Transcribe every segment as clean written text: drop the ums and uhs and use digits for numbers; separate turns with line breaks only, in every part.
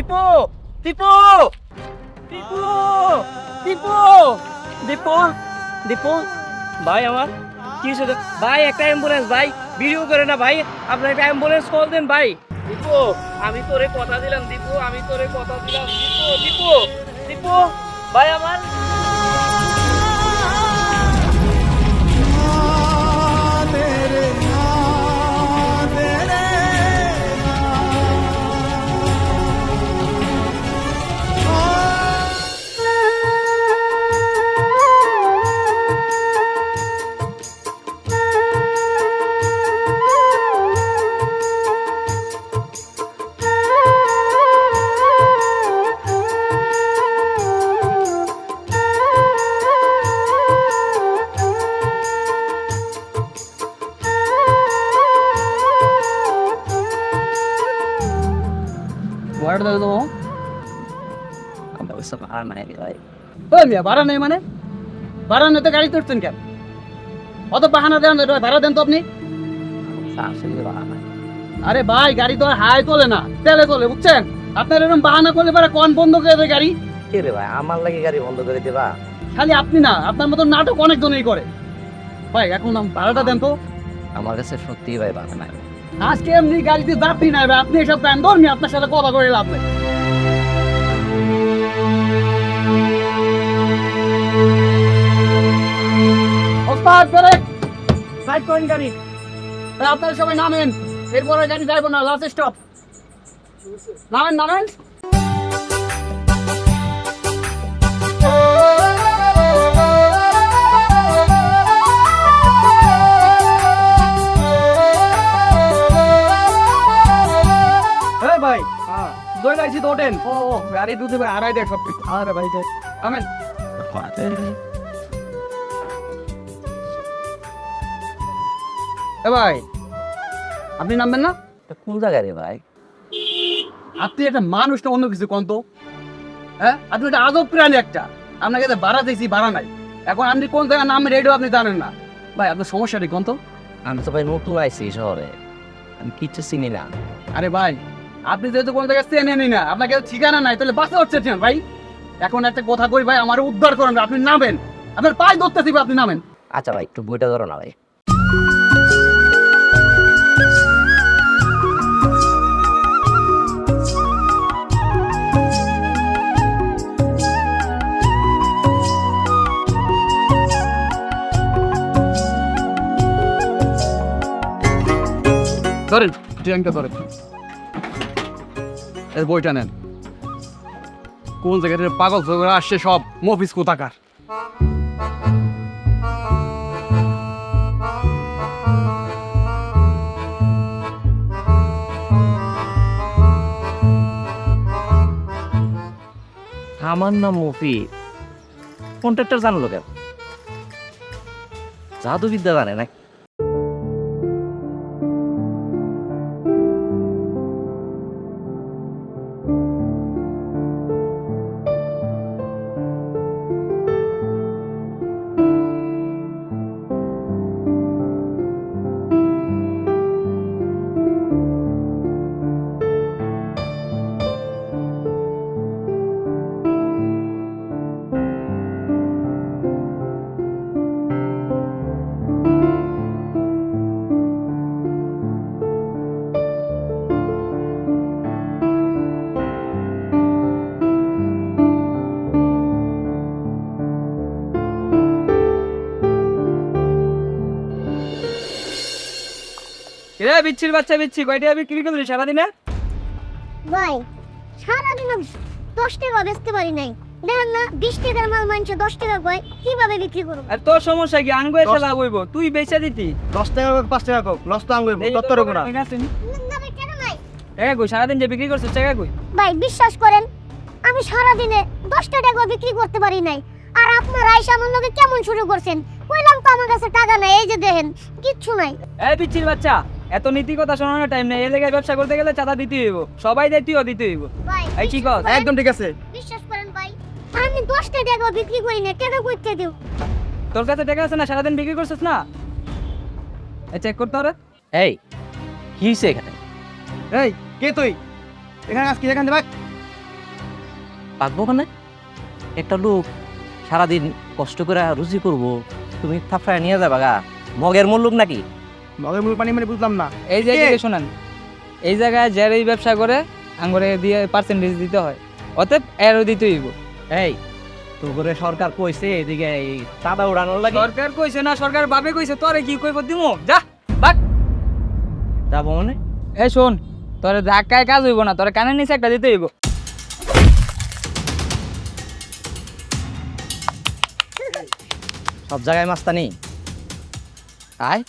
দীপু দীপু দীপু দীপু দীপু দীপু ভাই আমার কি হয়েছে ভাই? একটা অ্যাম্বুলেন্স ভাই, ভিডিও করে না ভাই, আপনার একটা অ্যাম্বুলেন্স কল দেন ভাই। দীপু আমি তোরে কথা দিলাম, দীপু আমি তোরে কথা দিলাম, দীপু দীপু দীপু ভাই আমার।
ভাড়াটা দেবো তোমার?
আমরা ওইসব আর মানে ভাই
ওই মিয়া ভাড়া নেই মানে? ভাড়া নিতে গাড়ি তুলছেন কেন? অত বাহানা দেন, ভাড়া দেন তো আপনি। আরে ভাই গাড়ি তো আর হাই চলে না, তেলে চলে, বুঝছেন? আপনার এরকম বাহানা করলে পরে কোন বন্ধ করে দেয় গাড়ি?
কে রে ভাই, আমার লাগে গাড়ি বন্ধ করে দেবা?
খালি আপনি না, আপনার মতো নাটক অনেকজনই করে। ভাই এখন ভাড়াটা দেন তো।
আমার কাছে সত্যিই ভাই ভালো নাই।
আজকে এমনি গাড়িতে যাত্রী নাই ভাই, আপনি এসব প্ল্যান ধর্মি, আপনার সাথে কথা করে লাভ নেই। ওস্তাদ ব্রেক, সাইড করেন গাড়ি। ভাই আপনারা সবাই নামেন, এরপরে গাড়ি যাইব না, লাস্ট স্টপ। নামেন নামেন। ভাই দই লাইছি তো ওঠেন। ও গাড়ি দুধে ভাই আড়াই দেখ সব কিছু। আরে ভাই আমেন। এ ভাই আপনি নামবেন না?
কোন জায়গায় রে ভাই?
আপনি একটা মানুষ না অন্য কিছু কোন তো? হ্যাঁ আপনি একটা আজব প্রাণী একটা। আপনাকে তো ভাড়া দিয়েছি, ভাড়া নাই। এখন আপনি কোন জায়গায় নাম রেডিও আপনি জানেন না। ভাই আপনার সমস্যাটা কোন তো?
আমি তো ভাই নতুন আইছি শহরে, আমি কিচ্ছু চিনি না।
আরে ভাই আপনি যেহেতু কোন জায়গায় চেনেনই না, আপনাকে ঠিকানা নাই, তাহলে বাসে উঠছেন ভাই। এখন একটা কথা কই ভাই, আমার উদ্ধার করেন, আপনি নামেন। আপনার পায়ে ধরতেছি ভাই, আপনি নামেন।
আচ্ছা ভাই একটু বইটা ধরো না ভাই।
ধরেন ট্রেনটা ধরেন, এর বইটা নেন। কোন জায়গায় পাগল ঝগড়া আসছে সব, মফিস কোথাকার।
আমার নাম মফিজ, কন্ট্রাক্টর জানলো কেন? জাদুবিদ্যা জানে নাকি?
রে বিচ্ছির বাচ্চা বিচ্ছি, কয়টা আমি কি করলি সারাদিনে?
ভাই সারাদিন 10 টাকা বেচতে পারি নাই। দেখেন না 20 টাকার মাল মানছে 10 টাকা কয়, কিভাবে বিক্রি করব?
আর তোর সমস্যা কি? আঙ্গু এসে লাভ হইব, তুই বেচা দিতি।
10 টাকা হোক 5 টাকা হোক লস তো আঙ্গুর তত্তর গুণা।
না ভাই কেন নাই?
টাকা কই? সারাদিন যে বিক্রি করছিস টাকা কই?
ভাই বিশ্বাস করেন আমি সারাদিনে 10 টাকা বিক্রি করতে পারি নাই। আর আপনারা আইসা আমার লগে কেমন শুরু করছেন? কইলাম তো আমার কাছে টাকা নাই, এই যে দেখেন কিচ্ছু নাই।
এই বিচ্ছির বাচ্চা, এত নীতি কথা শোনানোর টাইম নেই। এই জায়গায় ব্যবসা করতে গেলে চাঁদা দিতে হইব, সবাই দেয়, তুইও দিতে হইব।
ভাই
এই কি কস?
একদম ঠিক আছে।
বিশ্বাস করেন ভাই আমি 10 টাকা বিক্রি করি না, টাকা কইতে দিও।
তোর কাছে টাকা আছে না? সারাদিন বিক্রি করছিস না? এই চেক করতে হবে।
এই কি হইছে এখানে?
এই কে তুই? এখানে আজকে এখান থেকে ভাগ।
পাকবো মানে একটা লোক সারাদিন কষ্ট করে রুচি করবো, তুমি থাপড়ায় নিয়ে যাবা গা? মগের মুল্লুক নাকি?
মগের মূল পানি মানে বুঝলাম না।
এই যে এদিকে শোনেন, এই জায়গায় যারাই ব্যবসা করে আঙ্গুরে দিয়ে পার্সেন্টেজ দিতে হয়, অতএব এরও দিতে হইব।
এই তো করে সরকার কইছে এদিকে এই চাঁদা উড়ানোর লাগে।
সরকার কইছে না, সরকার বাবে কইছে, তোরে কি কইব দিমু? যা বাক।
যাবো মানে?
এই শোন, তোরে ধাক্কায় কাজ হইব না, তোরে কানের নিচে একটা দিতে হইব।
সব জায়গায় মাস্তানি আয়।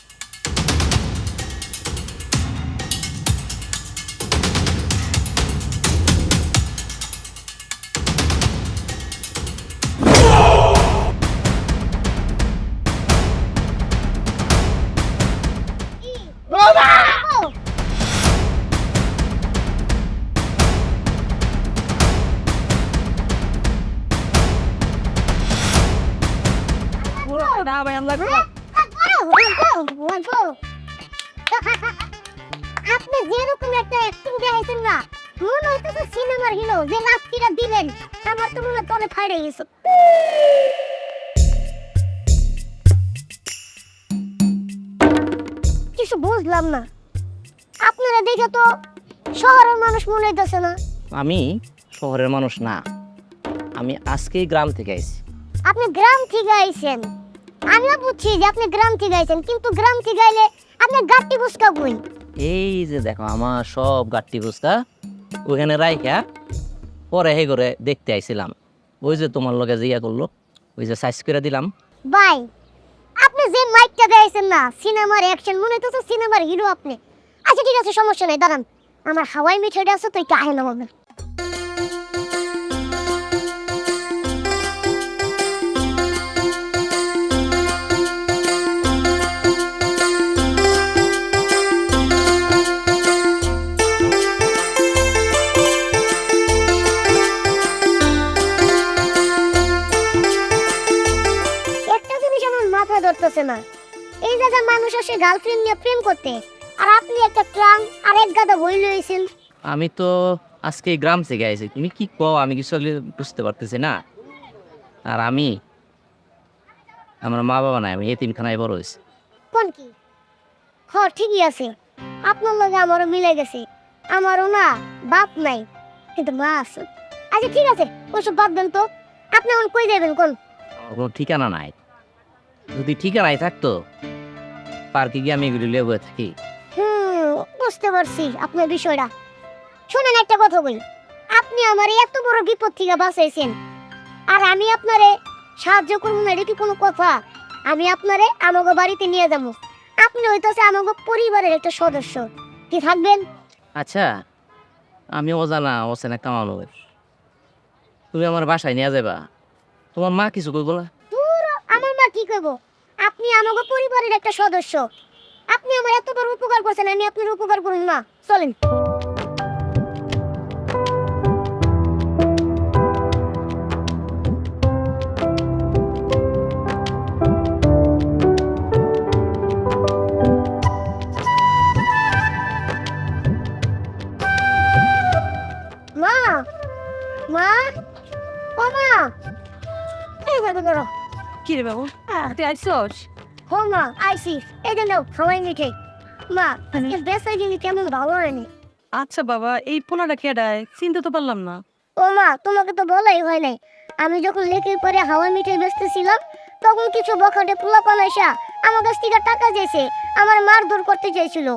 না ভাই আমরা
আপনি যেরকম একটা অ্যাক্টিং দেখাইছেন না, মনে হইতেছে সিনেমার হিরো যে লাফকিরা দিলেন, আমার তো মনে হয় তলে ফাড়ে গেছে। কিছু বুঝলাম না, আপনারা দেখে তো শহরের মানুষ মনে হইতেছে না।
আমি শহরের মানুষ না, আমি আজকেই গ্রাম থেকে আইছি।
আপনি গ্রাম থেকে আইছেন, আমিও বুঝছি যে আপনি গ্রাম থেকে আইছেন, কিন্তু গ্রাম থেকে আইলে আপনি গাট্টি বুসকা কই?
এই যে দেখো আমার সব গাট্টি বুঝতা ওখানে রাইখা পরে হে করে দেখতে আইছিলাম। ওই যে তোমার লগে যে ইয়া করলো, ওই যে সাইজ করে দিলাম।
ভাই, আপনি যে মাইকটা দেখাইছেন না, সিনেমার অ্যাকশন মনে হইতেছে সিনেমার হিরো আপনি। আচ্ছা ঠিক আছে, সমস্যা নাই, দাঁড়ান, আমার হাওয়াই মিঠাইটা আছে তো একটু আহে না বলবেন। একটা জিনিস আমার মাথা ধরতেছে না, এই জায়গায় মানুষ আসে গার্লফ্রেন্ড নিয়ে প্রেম করতে, আর আপনি একটা ট্রাম আর এক গাদা বই লইছেন।
আমি তো আজকে গ্রাম থেকে আইছি, তুমি কি কও আমি কিছু বুঝতে পারতেছি না। আর আমি আমার মা বাবা নাই, আমি এতিমখানায় বড় হয়েছি।
কোন কি? হ্যাঁ ঠিকই আছে, আপনার লগে আমারও মিলে গেছে। আমারও না বাপ নাই, কিন্তু মা আছে। আচ্ছা ঠিক আছে, ওসব বাদ দেন তো, আপনি এখন কই যাবেন কোন?
আমার কোনো ঠিকানা নাই। যদি ঠিকানাই থাকতো পার্কে গিয়ে আমি এগুলি লেগে থাকি।
বুঝতে পারছি আপনার বিষয়টা। শুনেন একটা কথা বলি, আপনি আমার এত বড় বিপদ থেকে বাঁচাইছেন, আর আমি আপনারে সাহায্য করবো না, এটা কি কোনো কথা? আমি আপনারে আমাগো বাড়িতে নিয়ে যাবো, আপনি হইতেছে আমাগো পরিবারের একটা সদস্য, কি থাকবেন?
আচ্ছা আমি অচেনা কামালো, তুমি আমার বাসায় নিয়ে যাবা, তোমার মা কিছু করবো না?
দূর, আমার মা কি করবো? আপনি আমাগো পরিবারের একটা সদস্য, আপনি আমার এত বড় উপকার করছেন, আমি আপনার উপকার করুন না, চলেন। মা, মা, ও মা, এই ধরো।
কি রে বাবু,
আহ,
তুই আইসস?
হো মা, আইসি, এই যে নাও সবাই মিঠে। মা, আজকে বেসাই জিনিস কেমন ভালো হয়নি।
আচ্ছা বাবা, এই পোলাটা কেডায় চিনতে তো পারলাম না।
ও মা, তোমাকে তো বলাই হয় নাই, আমি যখন লেকের পরে হাওয়া মিঠাই বেচতেছিলাম, তখন কিছু বখাটে পোলাপান এসা আমার কাছ থেকে টাকা চেয়েছে, আমার মারধর করতে চাইছিল।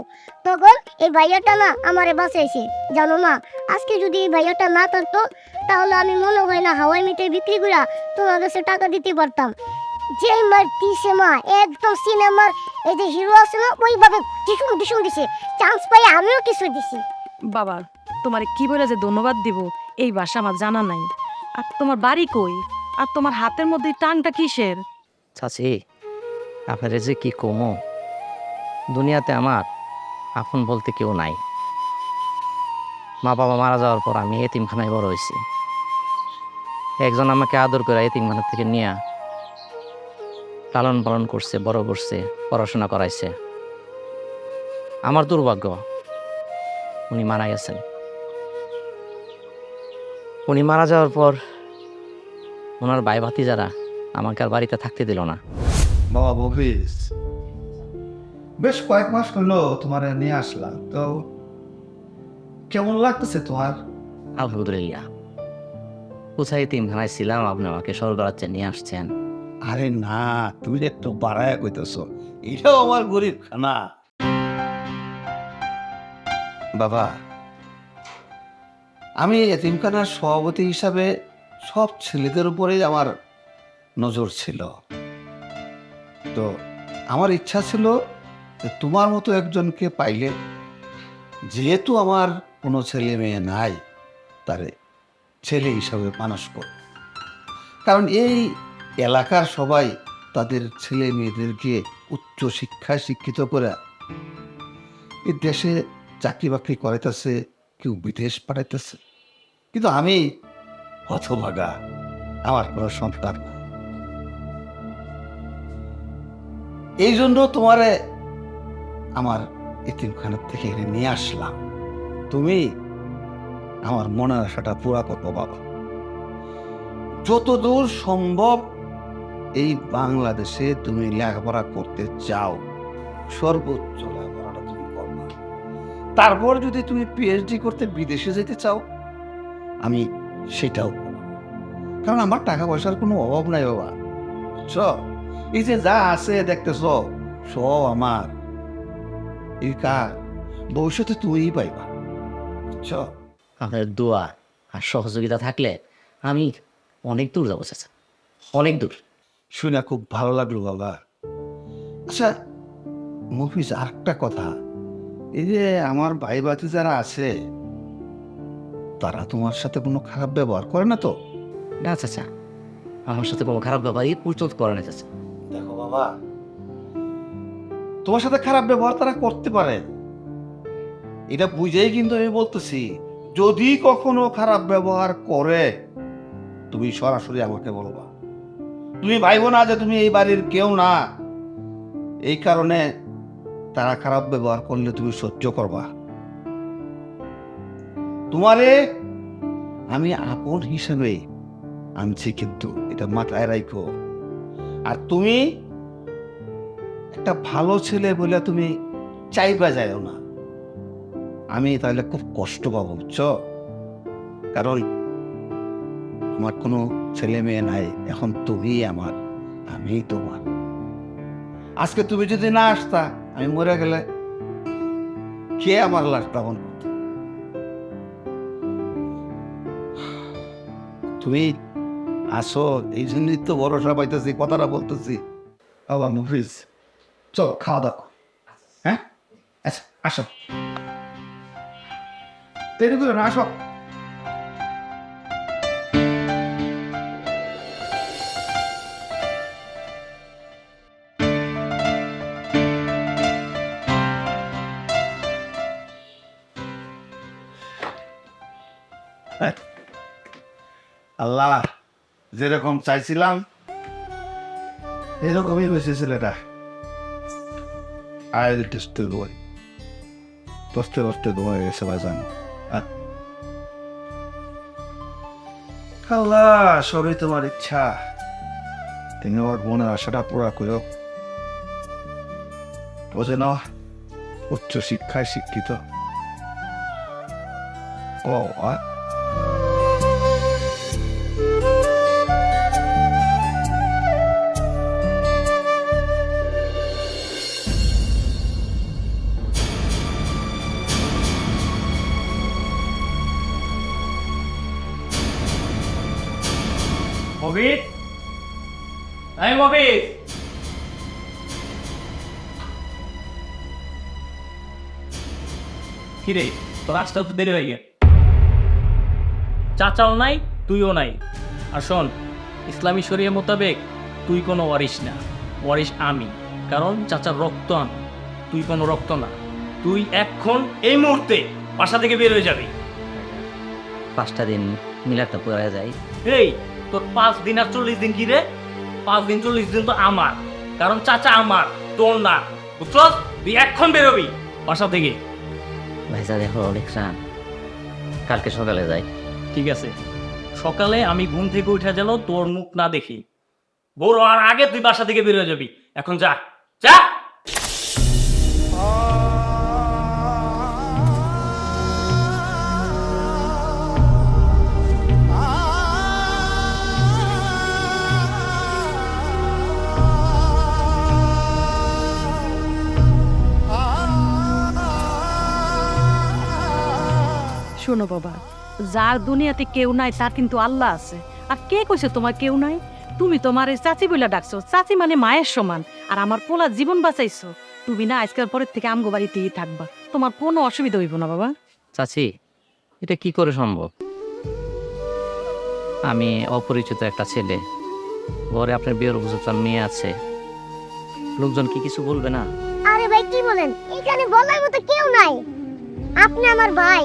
তখন এই ভাইয়াটা না আমারে বাঁচাইছে। জানো মা, আজকে যদি এই ভাইয়াটা না থাকতো, তাহলে আমি মনে হয় না হাওয়াই মিঠাই বিক্রি করে তোমার কাছে টাকা দিতে পারতাম। যে মার দিছে মা, একদম সিনেমার এই যে হিরো আছে না, ওইভাবে টিসুম টিসুম দিছে, চান্স পাই আমিও কিছু দিছি।
বাবা, তোমারে কি বলে যে ধন্যবাদ দিব এই ভাষা আমার জানা নাই। আর তোমার বাড়ি কই? আর তোমার হাতের মধ্যে এই টানটা কিসের?
চাচি আপনার যে কি কমো, দুনিয়াতে আমার আপন বলতে কেউ নাই। মা বাবা মারা যাওয়ার পর আমি এতিমখানায় বড় হয়েছি। একজন আমাকে আদর করে এতিমখানা থেকে নিয়ে লালন পালন করছে, বড় করছে, পড়াশোনা করাইছে। আমার দুর্ভাগ্য উনি মারা গেছেন। উনি মারা যাওয়ার পর ওনার ভাই ভাতিজারা আমাকে আর বাড়িতে থাকতে দিল না।
বাবা মফিজ, বেশ কয়েক মাস হলো তোমার নিয়ে আসলাম, তো কেমন লাগতেছে তোমার?
আলহামদুলিল্লাহ, কোথায় তিনখানায় ছিলাম, আপনি আমাকে সরবরাহতে নিয়ে আসছেন।
আরে না, তুমি একটু বাড়ায় কইতেছ, এটাও আমার গরিব খানা। বাবা, আমি এতিমখানার সভাপতি হিসাবে সব ছেলেদের উপরেই আমার নজর ছিল। তো আমার ইচ্ছা ছিল যে তোমার মতো একজনকে পাইলে, যেহেতু আমার কোনো ছেলে মেয়ে নাই, তারে ছেলে হিসাবে মানুষ করব। কারণ এই এলাকার সবাই তাদের ছেলে মেয়েদেরকে উচ্চ শিক্ষায় শিক্ষিত করে এই দেশে চাকরি বাকরি করাইতেছে, কেউ বিদেশ পাঠাইতেছে, কিন্তু আমি হতভাগা, আমার কোনো সন্তান নাই। এই জন্য তোমারে আমার এতিমখানা থেকে এনে নিয়ে আসলাম। তুমি আমার মনের আশাটা পুরা করবো বাবা। যতদূর সম্ভব এই বাংলাদেশে তুমি লেখাপড়া করতে চাও, সর্বোচ্চ লেখাপড়াটা তুমি করবা। তারপর যদি তুমি পিএইচডি করতে বিদেশে যেতে চাও, আমি সেটাও করব। কারণ আমার টাকা পয়সার কোনো অভাব নাই বাবা। এই যে যা আছে দেখতেছ সব আমার, এই কার ভবিষ্যতে তুমিই পাইবা।
আপনার দোয়া আর সহযোগিতা থাকলে আমি অনেক দূর যাবো চাচা, অনেক দূর।
শুনে খুব ভালো লাগলো বাবা। আচ্ছা মফিজ, আর একটা কথা, এই যে আমার ভাই বাতি যারা আছে, তারা তোমার সাথে কোনো খারাপ ব্যবহার করে না তো?
না চাচা, আমার সাথে কোনো খারাপ ব্যাপারই পরিচয় করে না চাচা।
দেখো বাবা, তোমার সাথে খারাপ ব্যবহার তারা করতে পারে, এটা বুঝেই কিন্তু আমি বলতেছি, যদি কখনো খারাপ ব্যবহার করে তুমি সরাসরি আমাকে বলবা। তুমি ভাইবো না যে তুমি এই বাড়ির কেউ না, এই কারণে তারা খারাপ ব্যবহার করলে তুমি সহ্য করবা। তোমারে আমি আপন হিসেবে আনছি, কিন্তু এটা মাথায় রাখো। আর তুমি একটা ভালো ছেলে বলে তুমি চাইবা যাও না, আমি তাহলে খুব কষ্ট পাবো, বুঝছো? কারণ আমার কোনো ছেলে মেয়ে নাই, এখন তুমি আমার, আমি তোমার। আজকে তুমি যদি না আসতা, আমি মরে গেলে কে আমার লাশ দাফন করত? তুমি আসো, এই জন্যই তো ভরসা পাইতেছি, কথাটা বলতেছি। বাবা মুফিজ, চলো খাওয়া দাওয়া। হ্যাঁ, আচ্ছা আসো, দেরি করো না, আসো। আল্লাহ যেরকম চাইছিলাম এরকমই হয়েছে ছেলেটা। আয় টেস্টে দোয়াই কষ্টে কষ্টে দোয়া গেছে বাজান। আল্লাহ, সবই তোমার ইচ্ছা, তুমি আমার মনের আশাটা পুরা করো। ও যেন উচ্চ শিক্ষায় শিক্ষিত। ও
মফিজ, এই মফিজ, কিরে তোর আসতে একটু দেরি হয়ে গেল। চাচাও নাই, তুইও নাই। আর শোন, ইসলামী শরিয়া মোতাবেক তুই কোনো ওয়ারিশ না, ওয়ারিশ আমি। কারণ চাচার রক্ত আমি, তুই কোনো রক্ত না। তুই এখন এই মুহূর্তে বাসা থেকে বের হয়ে যাবি।
5টা দিন মিলাতে পড়া যায়।
এই তোর 5 দিন আর 40 দিন কি রে? 5 দিন 40 দিন তো আমার, কারণ চাচা আমার, তোর না, বুঝছস? তুই এখন বেরোবি বাসা থেকে।
ভাইজা দেখো অনেক রাত, কালকে সকালে যাই।
ঠিক আছে, সকালে আমি ঘুম থেকে উঠে গেল তোর মুখ না দেখি, বড় আর আগে তুই বাসা থেকে বের হয়ে যাবি। এখন যা যা।
শোনো বাবা, যার দুনিয়াতে কেউ নাই তার কিন্তু আল্লাহ আছে। আর কে কইছে তোমার কেউ নাই? তুমি তোমার এই চাচি বইলা ডাকছো, চাচি মানে মায়ের সমান। আর আমার পোলা জীবন বাঁচাইছো। তুমি না আজকাল পরের থেকে আমগো বাড়িতেই থাকবা, তোমার কোনো অসুবিধা হইব না বাবা।
চাচি, এটা কি করে সম্ভব? আমি অপরিচিত একটা ছেলে, ঘরে আপনার বিয়ের উপযুক্ত মেয়ে আছে, লোকজন কি কিছু বলবে না?
আরে ভাই কি বলেন, এখানে বলার মতো কেউ নাই। আপনি আমার ভাই,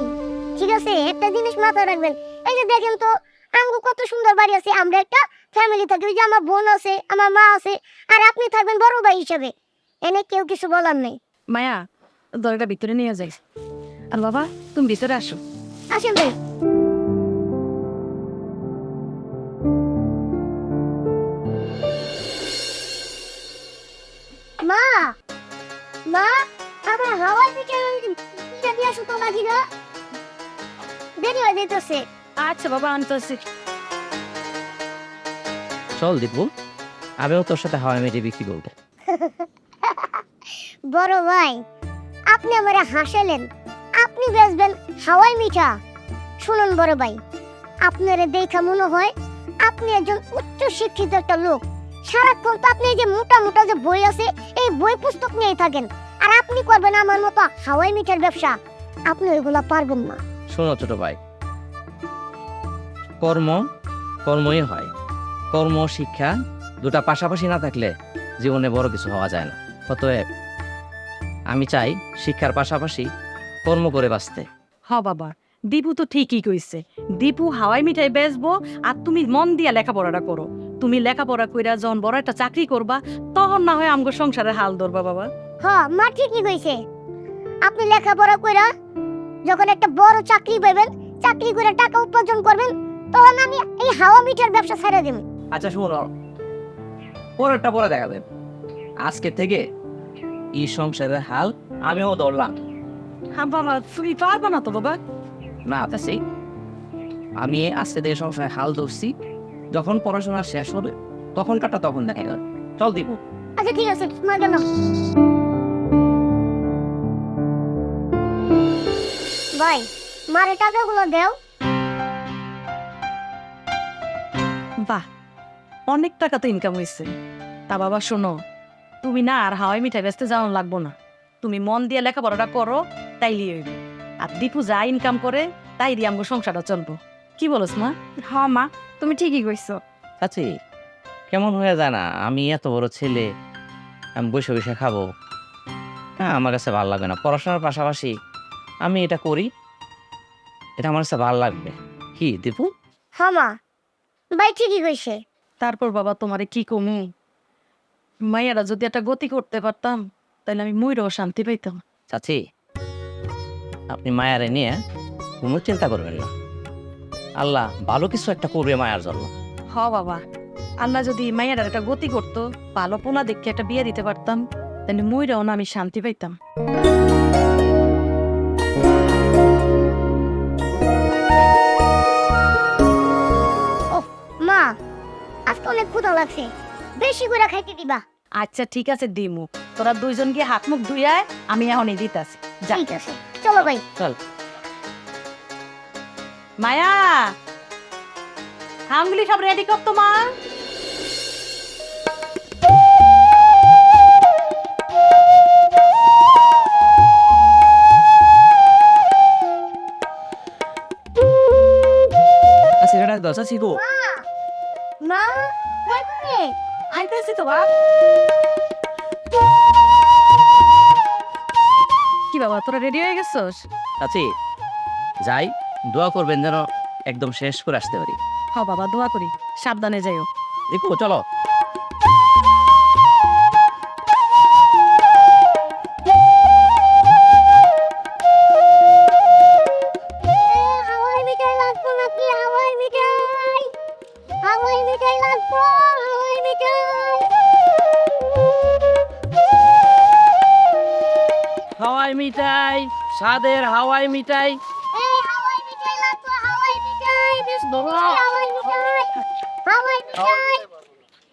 ঠিক আছে? একটা জিনিস মাথায় রাখবেন, এই যে দেখেন তো আমগো কত সুন্দর বাড়ি আছে, আমরা একটা ফ্যামিলি থাকি, ওই যে আমার বোন আছে, আমার মা আছে, আর আপনি থাকবেন বড় ভাই হিসেবে। এনে কেউ কিছু বলার নেই।
মায়া, দরজাটা ভিতরে নিয়ে যাই। আর বাবা, তুমি ভিতরে আসো।
আসেন ভাই। মা, মা, আমার হাওয়াই পিঠা দিয়ে আসো তো লাগি না, দেরি হয়ে যেতেছে।
আচ্ছা বাবা, আনতেছি।
চল দীপু, আমিও তোর সাথে হাওয়া মেটে বিক্রি করবো।
বড় ভাই, আপনি আমারে হাসালেন, আপনি বেচবেন হাওয়াই মিঠা? শুনুন বড় ভাই, আপনারে দেখা মনে হয় আপনি একজন উচ্চ শিক্ষিত একটা লোক। সারাক্ষণ তো আপনি এই যে মোটা মোটা যে বই আছে, এই বই পুস্তক নিয়েই থাকেন, আর আপনি করবেন আমার মতো হাওয়াই মিঠার ব্যবসা? আপনি ওইগুলা পারবেন না।
শোনো ছোট ভাই, কর্ম কর্মই হয়। কর্ম শিক্ষা দুটা পাশাপাশি না থাকলে জীবনে বড় কিছু হওয়া যায় না। অতএব আমি চাই শিক্ষার পাশাপাশি কর্ম করে বাঁচতে।
হ বাবা, দীপু তো ঠিকই কইছে। দীপু হাওয়াই মিঠাই বেচবো, আর তুমি মন দিয়া লেখাপড়াটা করো। তুমি লেখাপড়া কইরা যখন বড় একটা চাকরি করবা, তখন না হয় আমগো সংসারে হাল ধরবা বাবা।
মা ঠিকই কইছে। আপনি লেখাপড়া কইরা যখন একটা বড় চাকরি পাবেন, চাকরি করে টাকা উপার্জন করবেন, তখন আমি এই হাওয়া মিঠার ব্যবসা ছেড়ে দেব।
আচ্ছা শোনো, পরেরটা পরে দেখা যাবে। আজকে থেকে এই সংসারের হাল আমিও ধরলাম।
হ্যাঁ বাবা, তুমি পারবা না তো বাবা।
না চাচি, আমি আজকে থেকে সংসারের হাল ধরছি। যখন পড়াশোনা শেষ হবে তখন কাটা তখন দেখা যাবে। চল দীপু।
আচ্ছা ঠিক আছে, মা গেল। ভাই, মারে টাকাগুলো দেও।
বাহ, অনেক টাকা তো ইনকাম হয়েছে। তা বাবা শোনো, তুমি না আর হাওয়াই মিঠাই বেচতে যাওয়া লাগবো না। তুমি মন দিয়ে লেখাপড়াটা করো, তাইলে হইব। আর দীপু যা ইনকাম করে তাই দিয়ে আমগো সংসারটা চলবো। কি বলস মা?
হ্যাঁ মা, তুমি ঠিকই কইছো।
চাচি, কেমন হয়ে যায় না? আমি এত বড় ছেলে, আমি বসে বসে খাবো? হ্যাঁ, আমার কাছে ভালো লাগবে না। পড়াশোনার পাশাপাশি আমি এটা করি, এটা আমার কাছে ভালো লাগবে। কি দীপু?
মা, ভাই ঠিকই কইছে।
তারপর বাবা তোমারে কি কমু, মাইয়ারা যদি একটা গতি করতে পারতাম, তাহলে আমি মইরাও শান্তি পাইতাম।
চাচি, আপনি মায়ারে নিয়ে কোনো চিন্তা করবেন না। আল্লাহ ভালো কিছু একটা করবে মায়ার জন্য।
হ বাবা, আল্লাহ যদি মাইয়ার একটা গতি করতো, ভালো পোলা দেখে একটা বিয়ে দিতে পারতাম, তাহলে মইরাও না আমি শান্তি পাইতাম।
মা, আজকে অনেক ক্ষুধা লাগছে, বেশি করে খাইতে দিবা।
আচ্ছা ঠিক আছে দিমু, তোরা দুইজন গিয়ে হাত মুখ ধুইয়ায়, আমি এখনই দিতাছি। যা।
ঠিক আছে, চলো ভাই।
চল।
মায়া, খামগুলি সব রেডি করতো মা।
আচ্ছা এটা দশ আছি গো।
মা, কই তুমি?
আইতাছি তো বা। কি বাবা, তোরা রেডি হয়ে গেছস?
চাচি যাই, দোয়া করবেন যেন একদম শেষ করে আসতে পারি।
হ বাবা, দোয়া করি, সাবধানে যাইও।
দেখো চলো।
হাওয়াই মিঠাই লাগবো নাকি? হাওয়াই মিঠাই
হাওয়াই মিঠাই, স্বাদের হাওয়াই মিঠাই।
এই হাওয়াই মিঠাই লাগতো, হাওয়াই মিঠাই বেশি হাওয়াই মিঠাই, হাওয়াই মিঠাই,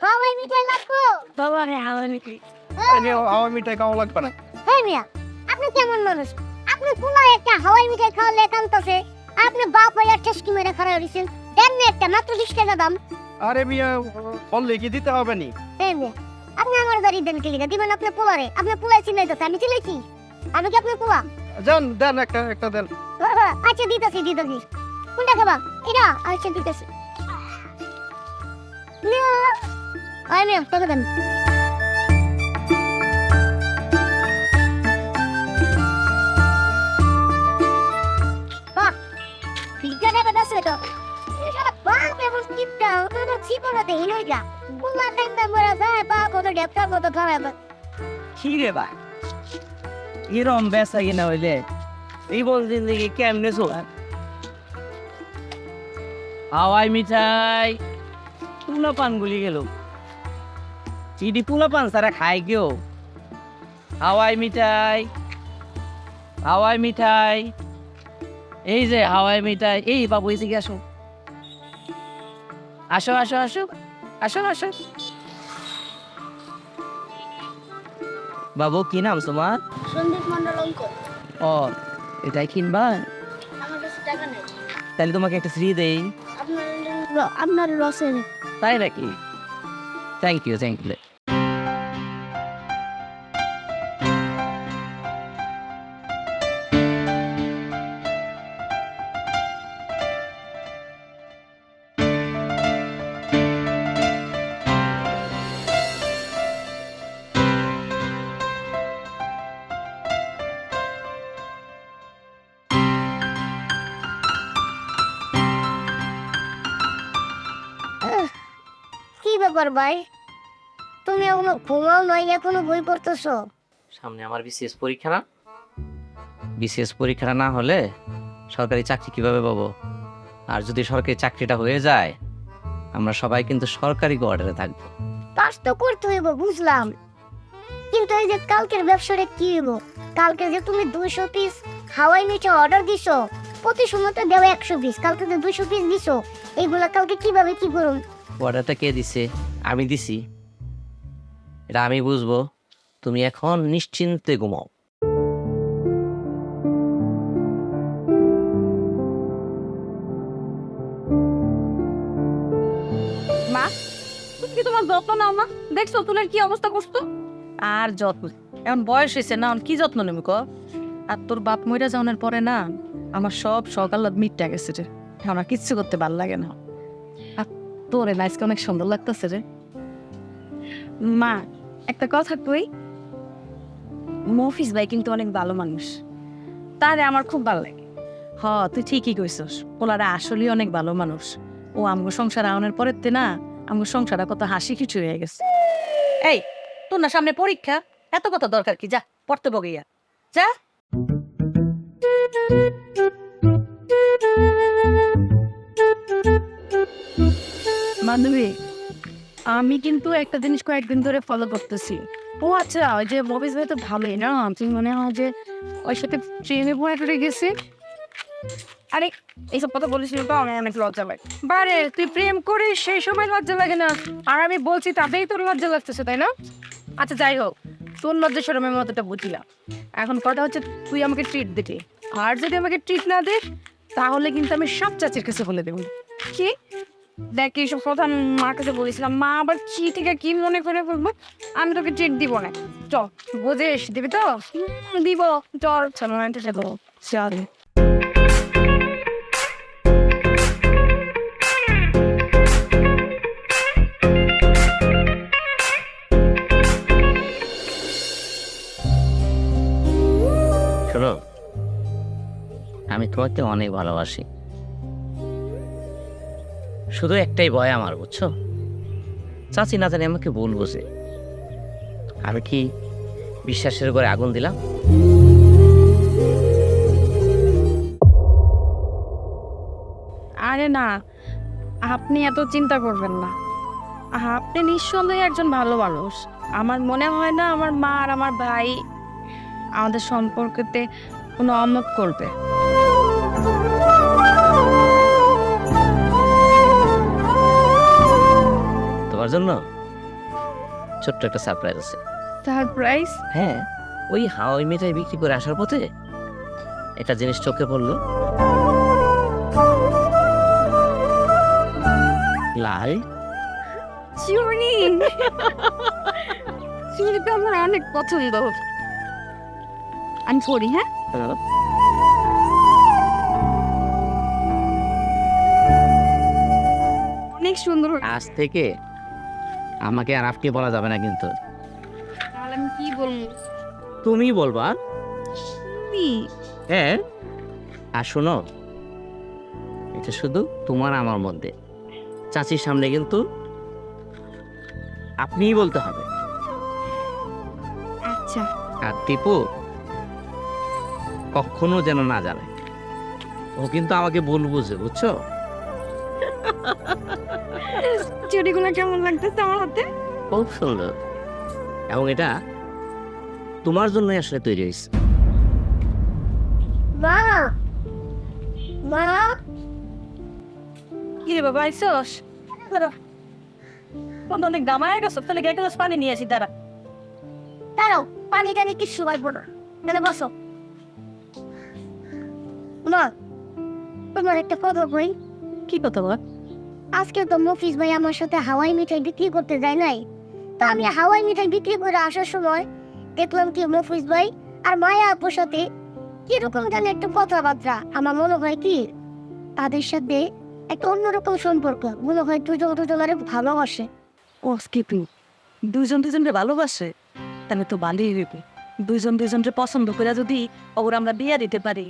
হাওয়াই মিঠাই লাগতো।
বাবা রে হাওয়াই মিঠাই।
আমার মিঠাই খাওয়া লাগবে না।
হ্যাঁ মিয়া, আপনি কেমন মানুষ? আপনি কোলা একটা হাওয়াই মিঠাই খাওয়ালে কান্তাছে, আপনি বাপ হয়ে একটা স্কিম মেরে খারাপ হয়েছেন। দেন না একটা, মাত্র 20 টাকা দাম।
আরে মিয়া বললে কি দিতে হবে নি?
হ্যাঁ মিয়া, আপনি আমার বাড়ি দেন কি লিগা দিবেন? আপনি পোলারে, আপনি পোলাই চিনাইতেছে, আমি চিনাইছি? আমি কি আপনার পোলা?
যান দেন একটা দেন।
আচ্ছা দিতেছি। কোনটা খাবা? এটা? আচ্ছা দিতেছি। আয় মিয়া, কত দেন? বাহ, 20 টাকা দাস এটা। এটা বাপ এবং চিপটা, ওটা চিপড়াতে হিলইগা। কোলা টাইমটা মরা যায়, বা কত ডেপটা কত খারাপ।
কি রে ভাই, এরম বেচা কিনা হইলে এই বল জিন্দগি কেমনে চলে? হাওয়াই মিঠাই, পোলা পান গুলি গেল। চিডি পোলা পান সারা খায় কেউ? হাওয়াই মিঠাই, হাওয়াই মিঠাই, এই যে হাওয়াই মিঠাই। এই বাবু এদিকে আসো, আসো আসো আসো আসো আসো। বাবু কি নাম তোমার?
সন্দীপ মন্ডল অঙ্ক।
ও, এটাই কিনবা?
আমার কাছে টাকা নেই।
তাহলে তোমাকে একটা ফ্রি দেই।
আপনার লসে
তাই নাকি? Thank you.
কি ব্যাপার ভাই, তুমি এখনো ঘুমাও নাই, এখনো বই পড়তেছো?
সামনে আমার বিসিএস পরীক্ষা না? বিসিএস পরীক্ষা না হলে সরকারি চাকরি কিভাবে পাবো? আর যদি সরকারি চাকরিটা হয়ে যায়, আমরা সবাই কিন্তু সরকারি কোয়ার্টারে থাকবো।
পাস তো করতে হইব বুঝলাম, কিন্তু এই যে কালকের ব্যবসাটা কি হইব? কালকে যে তুমি 200 পিস হাওয়াই মিঠাই অর্ডার দিছো, প্রতি সময় তো দেও 100 পিস, কালকে যে 200 পিস দিছো, এইগুলা কালকে কিভাবে কি করুন?
অর্ডারটা কে দিছে? আমি দিছি, এটা আমি বুঝবো। তুমি এখন নিশ্চিন্তে ঘুমাও।
মা, তুমি কি তোমার যত্ন নাও না? দেখছো তুলের কি অবস্থা করছো?
আর যত্ন, এখন বয়স হয়েছে না, এখন কি যত্ন নেবো ক? আর তোর বাপ মইরা যাওয়ার পরে না আমার সব সকাল মিটটা গেছে রে, এখন আর কিচ্ছু করতে ভাল লাগে না। আর তোরে না আজকে অনেক সুন্দর লাগতেছে রে।
মা, একটা কথা কই, মফিজ ভাই কিন্তু অনেক ভালো মানুষ, তারে আমার খুব ভালো লাগে।
হ, তুই ঠিকই কইছস, পোলারা আসলেই অনেক ভালো মানুষ। ও আমগো সংসার আওনের পরের তে না আমগো সংসারটা কত হাসি খিচু হয়ে গেছে। এই, তোর না সামনে পরীক্ষা, এত কথা দরকার কি? যা পড়তে বগিয়া যা।
মাধবী, আমি কিন্তু একটা জিনিস কয়েকদিন ধরে ফলো করতেছি। ও আচ্ছা, ওই যে মফিজ ভাই তো ভালোই না, তুমি মনে হয় যে ওর সাথে ট্রেনে পড়ে গেছে। আরে এইসব কথা বলিস তো, আমি অনেক লজ্জা লাগে। বারে তুই প্রেম করিস সেই সময় লজ্জা লাগে না, আর আমি বলছি তাতেই তোর লজ্জা লাগতেছে, তাই না? আচ্ছা যাই হোক, তোর লজ্জা সরমের মতোটা বুঝলাম। এখন কথা হচ্ছে তুই আমাকে ট্রিট দিবি, আর যদি আমাকে ট্রিট না দিস তাহলে কিন্তু আমি সব চাচির কাছে বলে দেবো। কি দেখ, এইসব কথা মার কাছে বলেছিলাম, মা আবার কি থেকে কি মনে করে বলবো। আমি তোকে ট্রিট দিব না, চল। বুঝিস দিবি তো? দিব, চল চল চল।
শোনো, আমি তোমাকে অনেক ভালোবাসি, শুধু একটাই ভয় আমার, বুঝছো? চাচি না জানি আমাকে ভুল বোঝে। আমি কি বিশ্বাসের ঘরে আগুন দিলাম?
আরে না, আপনি এত চিন্তা করবেন না, আপনি নিঃসন্দেহে একজন ভালো মানুষ। আমার মনে হয় না আমার মা আর আমার ভাই আমাদের সম্পর্কতে কোনো অমত করবে।
তোমার জন্য ছোট্ট একটা সারপ্রাইজ আছে।
সারপ্রাইজ?
হ্যাঁ, ওই হাওয়াই মিঠাই বিক্রি করে আসার পথে একটা জিনিস চোখে পড়লো। লাল
চুরি। চুরি তো আমার অনেক পছন্দ। আমি সরি। হ্যাঁ, অনেক সুন্দর।
আজ থেকে আমাকে আর আপনি বলা যাবে না কিন্তু,
তাহলে আমি কি বলবো?
তুমি বলবা।
তুমি?
হ্যাঁ, আর শোনো, এটা শুধু তোমার আমার মধ্যে, চাচির সামনে কিন্তু আপনিই বলতে হবে।
আচ্ছা।
আর টিপু কখনো যেন না জানে, ও কিন্তু আমাকে ভুল বুঝে, বুঝছো?
চুড়িগুলো কেমন লাগতেছে আমার হাতে?
খুব সুন্দর, এবং এটা তোমার জন্যই আসলে তৈরি হয়েছে।
মা, মা,
কি রে বাবা, আইসস? অনেক দামায় গেছো, তাহলে এক গ্লাস পানি নিয়ে আসি।
দাঁড়াও, পানি টানি কিচ্ছু পাইবো না, তাহলে বসো। মা, তোমার একটা কথা কই।
কি কথা বল?
আজকে তো মফিজ ভাই আমার সাথে হাওয়াই মিঠাই বিক্রি করতে যায় নাই, তা আমি হাওয়াই মিঠাই বিক্রি করে আসার সময় দেখলাম কি মফিজ ভাই আর মায়া আপুর সাথে কিরকম জানি একটা কথাবার্তা। আমার মনে হয় কি তাদের সাথে একটা অন্যরকম সম্পর্ক, মনে হয় দুজন দুজনের ভালোবাসে।
ও স্কিপিং, দুইজন দুজনকে ভালোবাসে, তাহলে তো ভালোই হইবে। দুইজন দুজনকে পছন্দ করে যদি ওর আমরা বিয়ে দিতে পারি,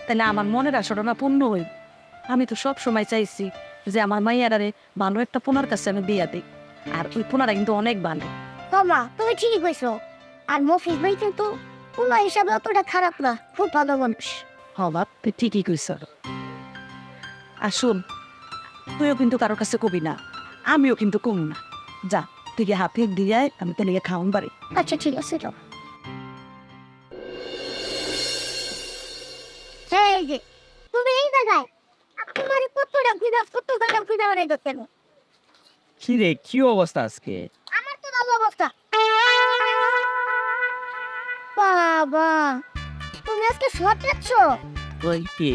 তাহলে আমার মনের আশাটা পূর্ণ হইবে। আমি তো সব সময় চাইছি যে আমার মাইয়ারে ভালো একটা পোনার কাছে আমি বিয়ে দিই, আর ওই পোনারা কিন্তু অনেক ভালো।
মা, তুমি ঠিকই কইছো। আর মফিজ ভাই কিন্তু পোলা হিসাবে অতটা খারাপ না, খুব ভালো মানুষ।
বাপ, তুই ঠিকই কইছ। আর শোন, তুইও কিন্তু কারোর কাছে কবি না, আমিও কিন্তু কম না। যা, তুই গিয়ে হাতে দিয়ে আমি তাহলে খাওয়ান বাড়ি।
আচ্ছা ঠিক আছে, যাও। এই যে তুমি এই জায়গায় তোমার কত টাকা খুঁজে বেড়াইছো কেন?
কি রে, কি অবস্থা আজকে?
আমার তো ভালো অবস্থা। বাবা, তুমি আজকে সব দেখছো?
ওই কি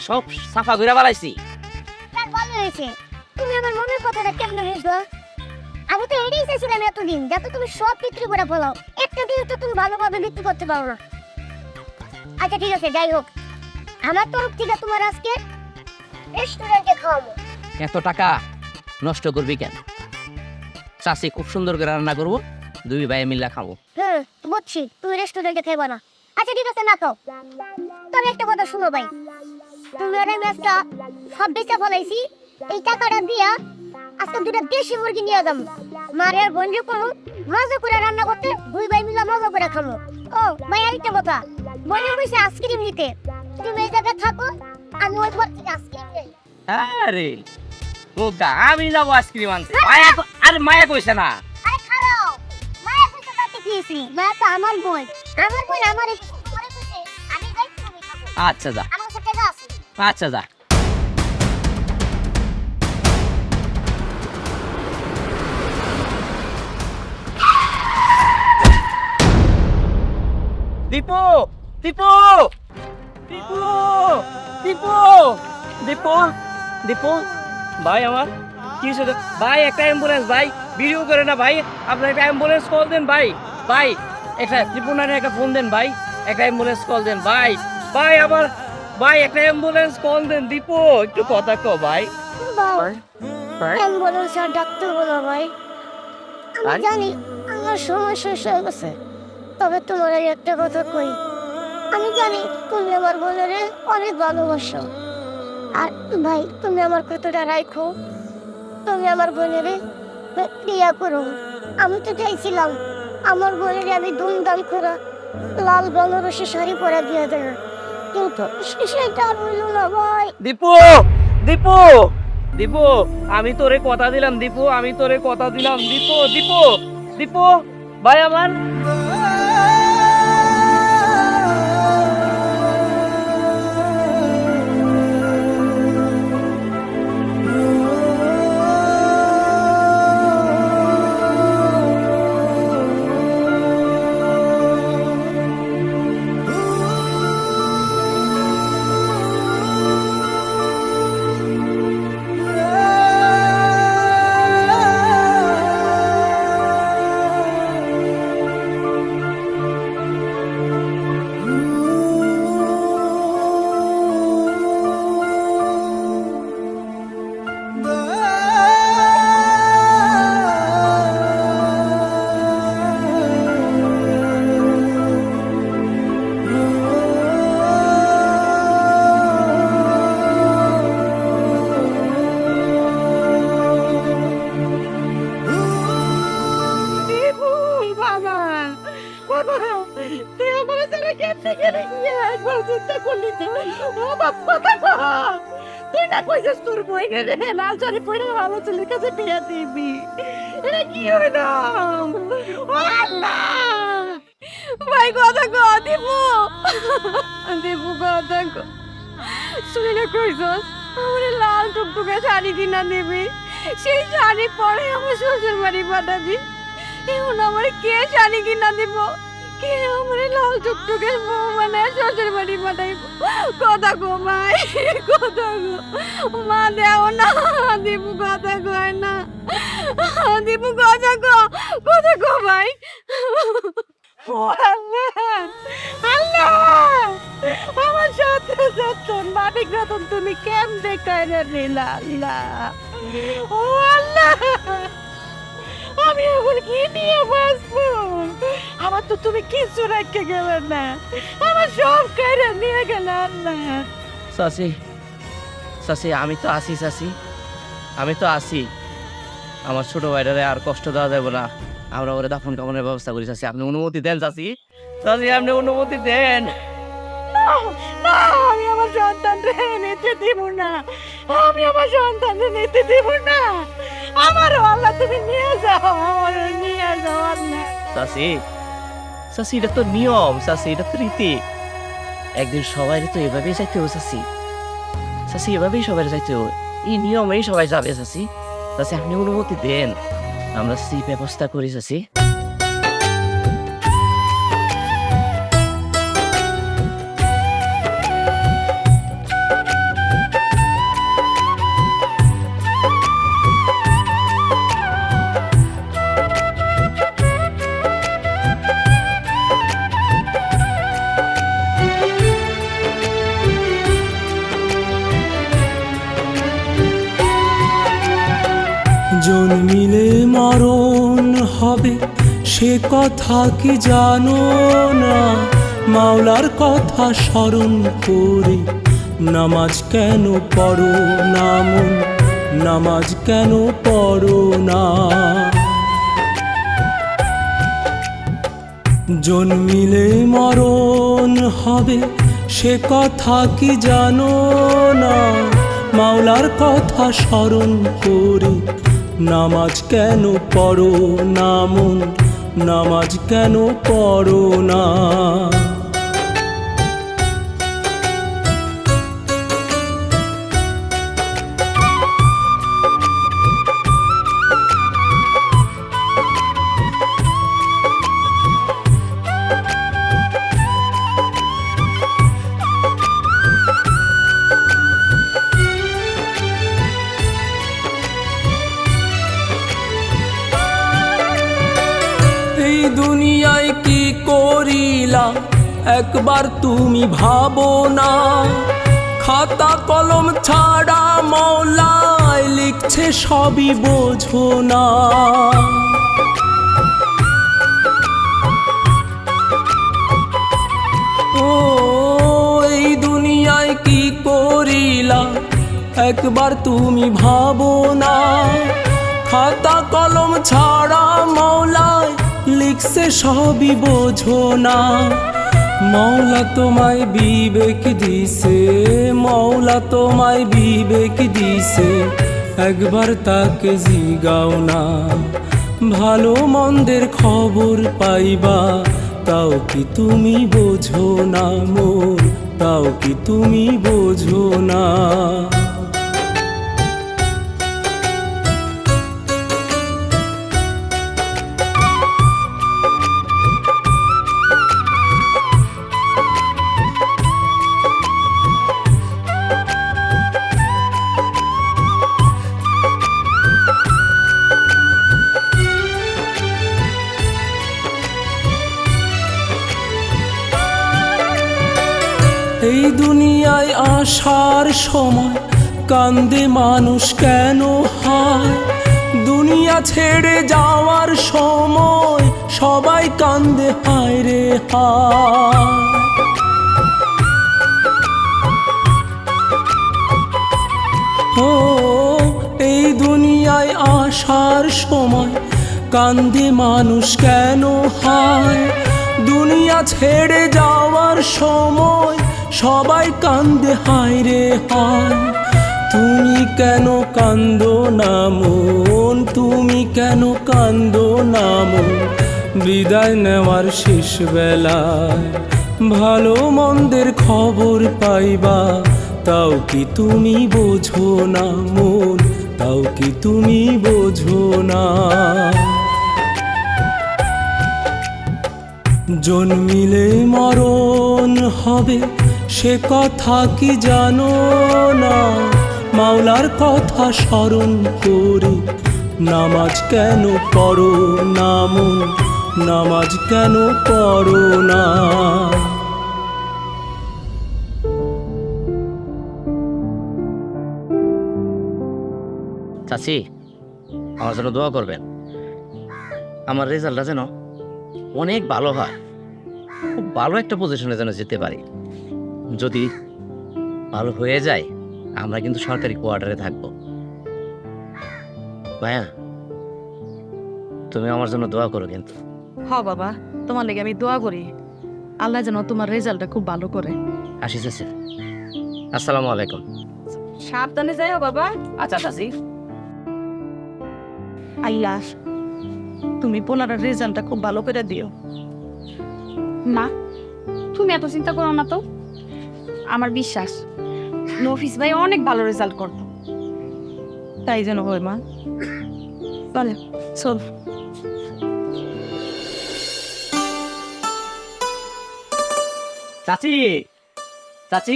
সব সাফা করে বালাইছি।
তার ভালো হয়েছে। তুমি আমার মনের কথাটা কেমন হয়েছো? আমি তো এটাই চাইছিলাম এতদিন, যাতে তুমি সব বিক্রি করে ফেলাও, একটা দিন তো তুমি ভালোভাবে বিক্রি করতে পারো না। আচ্ছা ঠিক আছে, যাই হোক, আমার তরফ থেকে তোমার আজকে রেস্টুরেন্টে খাওয়াবো।
এত টাকা নষ্ট করবি কেন? চাষি খুব সুন্দর করে রান্না করবো, দুই ভাই মিল্লা খাবো।
হ্যাঁ বুঝছি, তুমি রেস্টুরেন্টে খাইবা না। আচ্ছা ঠিক আছে, না খাও। তবে একটা কথা শুনো ভাই, তুমি আর আমি আজকে সব বেচা ফলাইছি, এই টাকাটা দিয়া আজকে দুটা দেশি মুরগি নিয়ে যাবো। মারে আর বন্ধু করো মজা করে রান্না করতে, দুই ভাই মিলে মজা করে খাবো। ও ভাই, আরেকটা কথা, বন্ধু বসে আইসক্রিম নিতে, তুমি এই জায়গায় থাকো, আমি ওই ঘর থেকে আইসক্রিম নেই।
আরে ওগা, আমি যাবো আইসক্রিম আনতে। মায়া আরে মায়া কইছে না।
আরে খারাও, মায়া কইছে তাতে দিয়েছি, মায়া তো আমার বোন, আমার বোন আমারে তোমারে কইছে আমি যাই, তুমি খাবো।
আচ্ছা যা,
আমার কাছে টাকা আছে।
আচ্ছা যা।
দীপু, দীপু, দীপু, দীপু, দীপু, দীপু, ভাই আমার কি হয়েছে? ভাই একটা অ্যাম্বুলেন্স, ভাই ভিডিও করে না ভাই, আপনার একটা অ্যাম্বুলেন্স কল দেন ভাই। ভাই একটা দীপু নারে একটা ফোন দেন ভাই, একটা অ্যাম্বুলেন্স কল দেন ভাই। ভাই আমার ভাই একটা অ্যাম্বুলেন্স কল দেন। দীপু একটু কথা কো ভাই।
ভাই অ্যাম্বুলেন্স আর ডাক্তার বলো ভাই, আমি জানি আমার সময় শেষ হয়ে গেছে, তবে তোমার এই একটা কথা কই, আমি জানি তুমি আমার বোনের অনেক ভালোবাসো, আর ভাই তুমি আমার কথাটা রাখো, তুমি আমার বোনের বিয়া করো। আমি তো চাইছিলাম আমার বোনের আমি ধুমধাম করে লাল বেনারসি শাড়ি পরে দিয়ে দেবো, কিন্তু সেটা আর হইল না ভাই।
দীপু, দীপু, দীপু, আমি তোরে কথা দিলাম দীপু, আমি তোরে কথা দিলাম দীপু, দীপু, দীপু, ভাই আমার।
তুই আমার সাথে কেটে গেলে একবার চিন্তা করলি তো ও বাপ কথা কহ তুই না কইছিস তোর বই গেলে লাল শাড়ি পরে ভালো ছেলের কাছে বিয়ে দিবি এটা কি হইল ও আল্লাহ ভাই কথা কহ দিবু দিবু কথা কহ শুনে কইছস আমার লাল টুকটুকে শাড়ি কিনা দিবি সেই শাড়ি পরে আমার শ্বশুর বাড়ি পাঠাবি এখন আমার কে শাড়ি কিনা দিব কে আমার লাল টুকটুকে বউ মানে শ্বশুর বাড়ি পাঠাইব কথা গো ভাই কথা গো মা দেও না দিব কথা কয় না দিব কথা গো ভাই ও আল্লাহ আল্লাহ আমার সাথে যতন মানিক রতন তুমি কেমনে কায়রা নিলা আল্লাহ ও আল্লাহ আমি এখন কি নিয়ে বাঁচবো আমার তো তুমি কিছু রেখে গেলে না আমার সব কায়রা নিয়ে গেলে আল্লাহ
চাচি চাচি আমি তো আছি চাচি আমি তো আছি আমার ছোট ভাইটারে আর কষ্ট দেওয়া যাবে না আমরা ওরে দাফন কামনের ব্যবস্থা করি চাচি আপনি অনুমতি দেন চাচি চাচি আপনি অনুমতি দেন
না আমি আমার সন্তান নিতে দিব না আমি আমার সন্তান নিতে দিব না আমার আল্লাহ তুমি নিয়ে যাও আমার নিয়ে যাও আল্লাহ
চাচি চাচি এটা তো নিয়ম চাচি এটা তো রীতি একদিন সবাই তো এভাবেই যাইতে হবে চাচি চাচি এভাবেই সবাই যাইতে হবে এই নিয়মেই সবাই যাবে চাচি চাচি আপনি অনুমতি দেন আমরা সেই ব্যবস্থা করি চাচি
জন্মিলে মরণ হবে সে কথা কি জানো না মাওলার কথা স্মরণ করে নামাজ কেন পড়ো না মন নামাজ কেন পড়ো না জন্মিলে মরণ হবে সে কথা কি জানো না মাওলার কথা স্মরণ করে নামাজ কেন পড়ো না মন নামাজ কেন পড়ো না দুনিয়ায় কি করিলা একবার তুমি ভাবো না খাতা কলম ছাড়া মওলায় লিখছে সবই বোঝো না ও এই দুনিয়ায় কি করিলা একবার তুমি ভাবো না খাতা কলম ছাড়া মওলায় লিখছে সবই বোঝো না মওলা তোমায় বিবেক দিছে মওলা তোমায় বিবেক দিছে একবার তাকে জিগাও না ভালো মন্দের খবর পাইবা তাও কি তুমি বোঝো না মোর তাও কি তুমি বোঝো না এই দুনিয়ায় আসার সময় কান্দে মানুষ কেন হয় দুনিয়া ছেড়ে যাওয়ার সময় সবাই কান্দে হায় রে হায় ও এই দুনিয়ায় আসার সময় কান্দে মানুষ কেন হয় দুনিয়া ছেড়ে যাওয়ার সময় সবাই কান্দে হায় রে হায়। তুমি কেন কান্দো না মন, তুমি কেন কান্দো না মন, বিদায় নেওয়ার শেষ বেলায় ভালো মন্দের খবর পাইবা, তাও কি তুমি বোঝো না মন, তাও কি তুমি বোঝো না। জন্মিলে মরণ হবে সে কথা কি জানো না, মাওলার কথা স্মরণ করে নামাজ কেন পড়ো না মন, নামাজ কেন পড়ো না।
চাচি, আমার জন্য দোয়া করবেন, আমার রেজাল্টটা যেন অনেক ভালো হয়, খুব ভালো একটা পজিশনে যেন যেতে পারি। যদি ভালো হয়ে যায় আমরা কিন্তু সরকারি কোয়ার্টারে থাকবো। ভাইয়া, তুমি আমার জন্য দোয়া করো কিন্তু।
হ বাবা, তোমার লেগে আমি দোয়া করি, আল্লাহ যেন তোমার রেজাল্টটা খুব ভালো করে।
আসি চাচি, আসসালামু আলাইকুম।
সাবধানে যাইও বাবা।
আচ্ছা চাচি।
আল্লাহ তুমি পোলার রেজাল্টটা খুব ভালো করে দিও।
মা তুমি এত চিন্তা করো না তো, আমার বিশ্বাস নফিস ভাই অনেক ভালো রেজাল্ট করবে।
তাই যেন হয় মা। চলে চল।
চাচি, চাচি,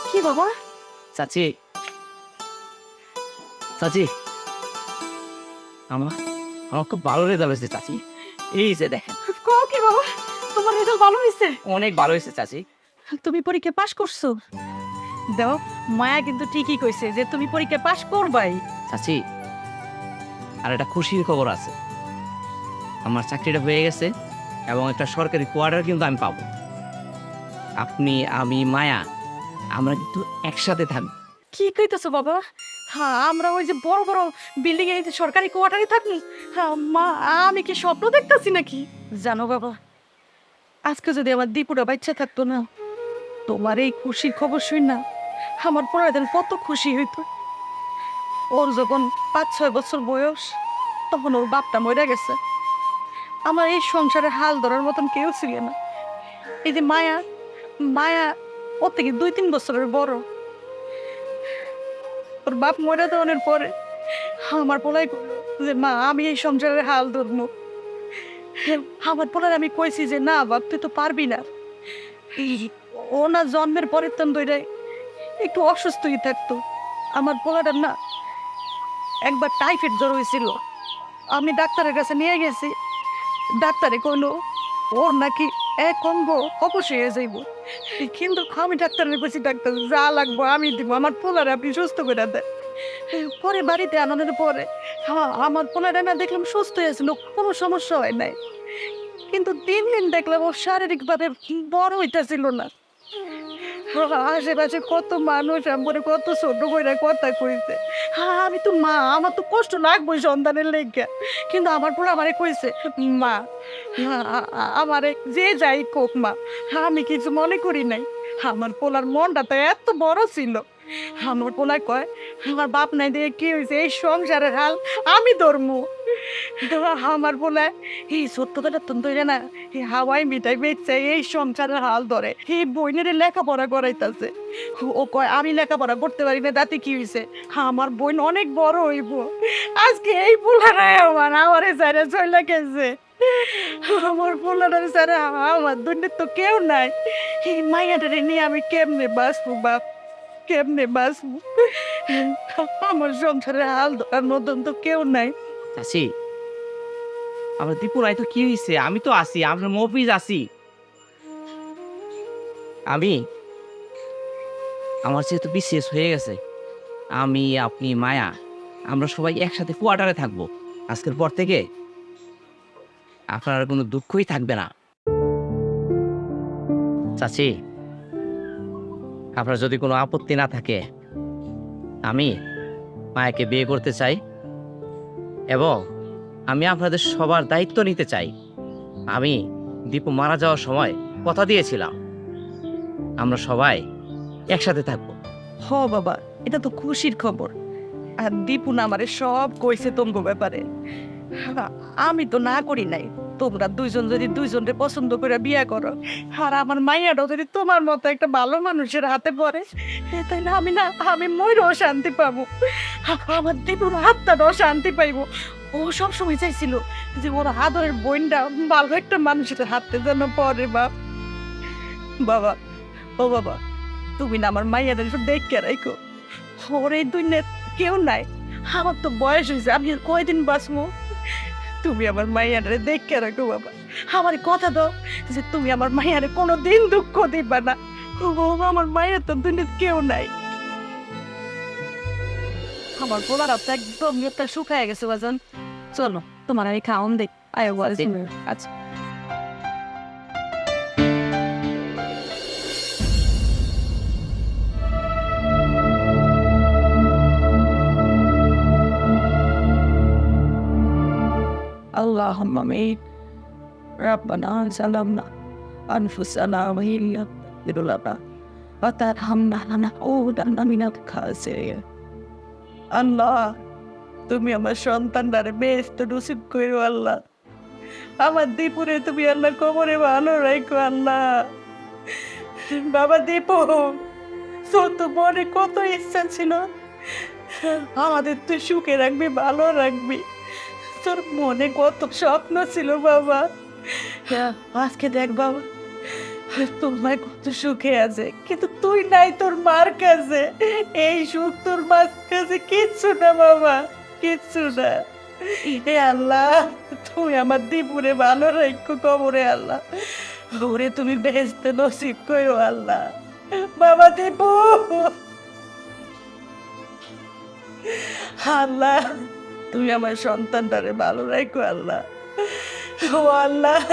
কি বাবা?
চাচি, চাচি, আমার আমার খুব ভালো রেজাল্ট হয়েছে চাচি। এই যে দেখেন।
কও কি বাবা, তোমার রেজাল্ট ভালো হয়েছে?
অনেক ভালো হয়েছে চাচি।
তুমি পরীক্ষা পাশ করছো? দাও, মায়া কিন্তু ঠিকই কইছে যে তুমি পরীক্ষা পাশ করবাই।
চাচি, আর একটা খুশির খবর আছে, আমার চাকরিটা হয়ে গেছে এবং একটা সরকারি কোয়ার্টার কিন্তু আমি পাবো। আপনি, আমি, মায়া, আমরা কিন্তু একসাথে থাকবো।
কি কইতেছো বাবা? হ্যাঁ, আমরা ওই যে বড় বড় বিল্ডিং এ সরকারি কোয়ার্টারে থাকবো। হ্যাঁ মা, আমি কি স্বপ্ন দেখতেছি নাকি? জানো বাবা, আজকে যদি আমার দীপুরা বাচ্চা থাকতো না, তোমার এই খুশির খবর শুন না আমার পড়াতেন কত খুশি হইতো। ওর যখন 5-6 বছর বয়স, তখন ওর বাপটা মরে গেছে। আমার এই সংসারে হাল ধরার মতন কেউ ছিল না। এই যে মায়া, মায়া ওর থেকে 2-3 বছরের বড়। ওর বাপ মরে দেওয়ার পরে আমার পোলাই করলো যে মা আমি এই সংসারের হাল ধরবো। আমার পোলার আমি কইছি যে না বাপ, তুই তো পারবি না। ও না জন্মের পরের তন দইরাই একটু অসুস্থই থাকতো। আমার পোলাটা না একবার টাইফয়েড জ্বর হয়েছিল, আমি ডাক্তারের কাছে নিয়ে গেছি। ডাক্তারে কইলো ওর নাকি এক অঙ্গ অবশ্যই হয়ে যাইব। কিন্তু আমি ডাক্তারের কইছি ডাক্তার যা লাগবো আমি দিব, আমার পোলারে আপনি সুস্থ করে দেন। পরে বাড়িতে আনানোর পরে আমার পোলারে না দেখলাম সুস্থ হয়েছিল, কোনো সমস্যা হয় নাই। কিন্তু দিন দিন দেখলাম ও শারীরিকভাবে বড় হইতেছিল না। আশেপাশে কত মানুষ আমার কত ছোট করে কথা কইছে। আমি তো মা, আমার তো কষ্ট লাগবো সন্তানের লেগে। কিন্তু আমার পর আমারে কইছে মা, আমারে যে যাই কোক মা, আমি কিছু মনে করি নাই। আমার পোলার মনটা তো এত বড় ছিল। আমার পোলায় কয় আমার বাপ নাই দিয়ে কি হয়েছে, এই সংসারের হাল আমি ধরমু। আমার পোলায় এই ছোট্টটা তৈরি না, এই হাওয়াই মিঠাই বেচছে, এই সংসারের হাল ধরে, এই বইনের লেখাপড়া করাইতেছে। ও কয় আমি লেখাপড়া করতে পারি না, তাতে কি হয়েছে, আমার বোন অনেক বড় হইব। আজকে এই পোলারাই আমারে সারা চলে গেছে। আমার পোলাটার সারা আমার দুনিয়ার তো কেউ নাই। এই মাইয়াটারে নিয়ে আমি কেমনে বাঁচবো বাপ, কেমনে বাঁচবো? আমার সংসারের হাল ধরার মতন তো কেউ নাই।
চাচি, আমার দীপুরাই তো কি হয়েছে, আমি তো আছি, আপনার মফিজ আছি। আমি, আমার যেহেতু বিশেষ হয়ে গেছে, আমি, আপনি, মায়া, আমরা সবাই একসাথে কোয়ার্টারে থাকবো। আজকের পর থেকে আপনার কোনো দুঃখই থাকবে না। চাচি, আপনার যদি কোনো আপত্তি না থাকে, আমি মায়াকে বিয়ে করতে চাই এবং আমি আপনাদের সবার দায়িত্ব নিতে চাই।
আমি দীপু মারা যাওয়ার সময় কথা দিয়েছিলাম আমরা সবাই একসাথে থাকবো।
হ বাবা, এটা তো খুশির খবর। আর দীপু না আমারে সব কইছে তোমার ব্যাপারে। আমি তো না করি নাই। তোমরা দুইজন যদি দুইজনকে পছন্দ করে বিয়ে করো, আর আমার মাইয়াটাও যদি তোমার মতো একটা ভালো মানুষের হাতে পড়ে, তাইলে আমি ময়ূরও শান্তি পাবো। আমার দীপুর হাতটাও শান্তি পাইবো। ও সবসময় চাইছিল যে ওর আদরের বোনটা ভালো একটা মানুষের হাতে যেন পড়ে। বাবা, ও বাবা, তুমি না আমার মাইয়াদের একটু দেখে রাখো। ওর এই দুনিয়ার কেউ নাই। আমার তো বয়স হয়েছে, আমি আর কয়দিন বাঁচবো। তুমি আমার মাইয়ারে দেখে রাখো বাবা। আমার কথা দাও যে তুমি আমার মাইয়ারে কোনোদিন দুঃখ দিবা না। ও আমার মায়ের তো দুনিয়ার কেউ নাই। আমার পোলার হাতটা একদম একটা শুকায় গেছে বাজান। চলো তোমার আমি খাওয়ান দেখ। আয় আচ্ছা।
اللهم آمين. ربنا ظلمنا أنفسنا وإن لم تغفر لنا وترحمنا لنكونن من الخاسرين.
আল্লাহ, তুমি আমার সন্তানটারে বেহেশত নসিব করো আল্লাহ। আমার দীপুরে তুমি আল্লাহ কবরে ভালো রাখো আল্লাহ। বাবা দীপু, তোর তো মনে কত ইচ্ছা ছিল আমাদের তুই সুখে রাখবি, ভালো রাখবি। তোর মনে কত স্বপ্ন ছিল বাবা। আজকে দেখ বাবা, তোর মা কত সুখে আছে, কিন্তু তুই নাই তোর মার কাছে। এই সুখ তোর মার কাছে কিচ্ছু না বাবা, কিচ্ছু না। হে আল্লাহ, তুমি আমার দীপুরে ভালো রাখো কবরে আল্লাহ। ঘুরে তুমি বেহেশতে নসিব করো আল্লাহ। বাবা দীপু, আল্লাহ তুমি আমার সন্তানটারে ভালো রাখো আল্লাহ। ও আল্লাহ,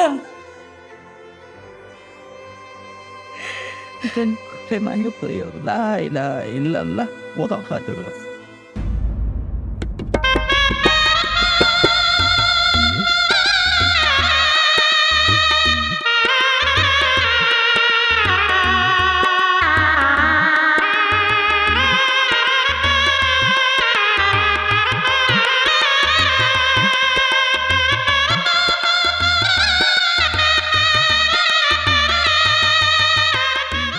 لا إله إلا الله محمد رسول الله.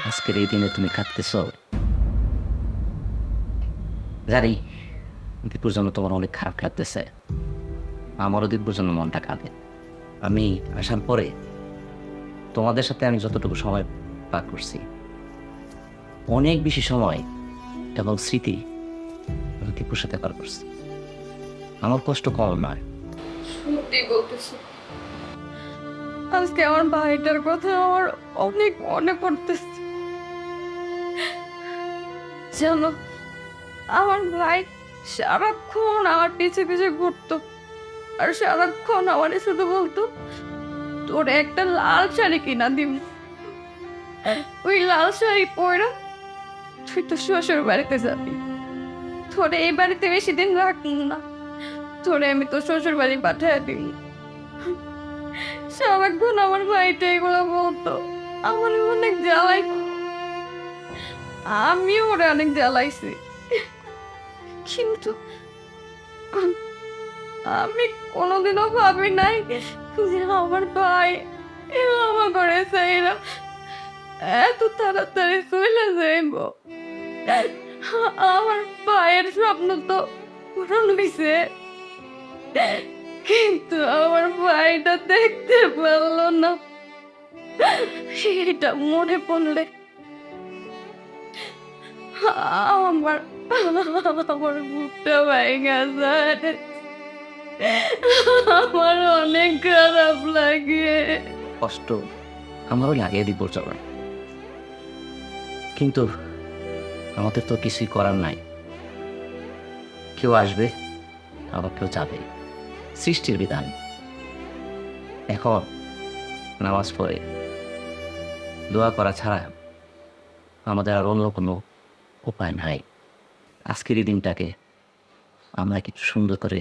আজকের এই দিনে তুমি কাঁদতেছ জানি। দীপুর জন্য তোমার অনেক খারাপ লাগতেছে, আমারও দীপুর জন্য মনটা কাঁদে। আমি আসার পরে তোমাদের সাথে আমি যতটুকু সময় পার করছি, অনেক বেশি সময় এবং স্মৃতি আমি দীপুর সাথে পার করছি। আমার কষ্ট কম নয়।
সত্যি বলতেছি, আজকে আমার ভাইটার কথা আমার অনেক মনে পড়তেছে। জানো, আমার ভাই সারাক্ষণ আমার পিছে পিছে ঘুরতো, আর সারাক্ষণ আমার শুধু বলতো তোর একটা লাল শাড়ি কিনা দিব। ওই লাল শাড়ি পরে তুই তো শ্বশুর বাড়িতে যাবি, তোরে এই বাড়িতে বেশি দিন রাখবো না, তোরে আমি তো শ্বশুর বাড়ি পাঠিয়ে দিব। সারাক্ষণ আমার ভাইটা এগুলো বলতো, আমার অনেক জ্বালাই। আমিও ওরা অনেক জ্বালাইছি, কিন্তু আমি কোনোদিনও ভাবি নাই যে আমার ভাই আমার ঘরে চাইরা এত তাড়াতাড়ি চলে যাইব। আমার ভাইয়ের স্বপ্ন তো পূরণ হয়েছে, কিন্তু আমার ভাইটা দেখতে পারলো না। সেটা মনে পড়লে আমার বুকটা ভেঙে যায়, আমার অনেক খারাপ লাগে।
কষ্ট আমারও লাগে দীপুর জন্য, কিন্তু আমাদের তো কিছুই করার নাই। কেউ আসবে আবার কেউ যাবে, সৃষ্টির বিধান। এখন নামাজ পড়ে দোয়া করা ছাড়া আমাদের আর অন্য কোনো উপায় নাই। আজকের এই দিনটাকে আমরা কিছু সুন্দর করে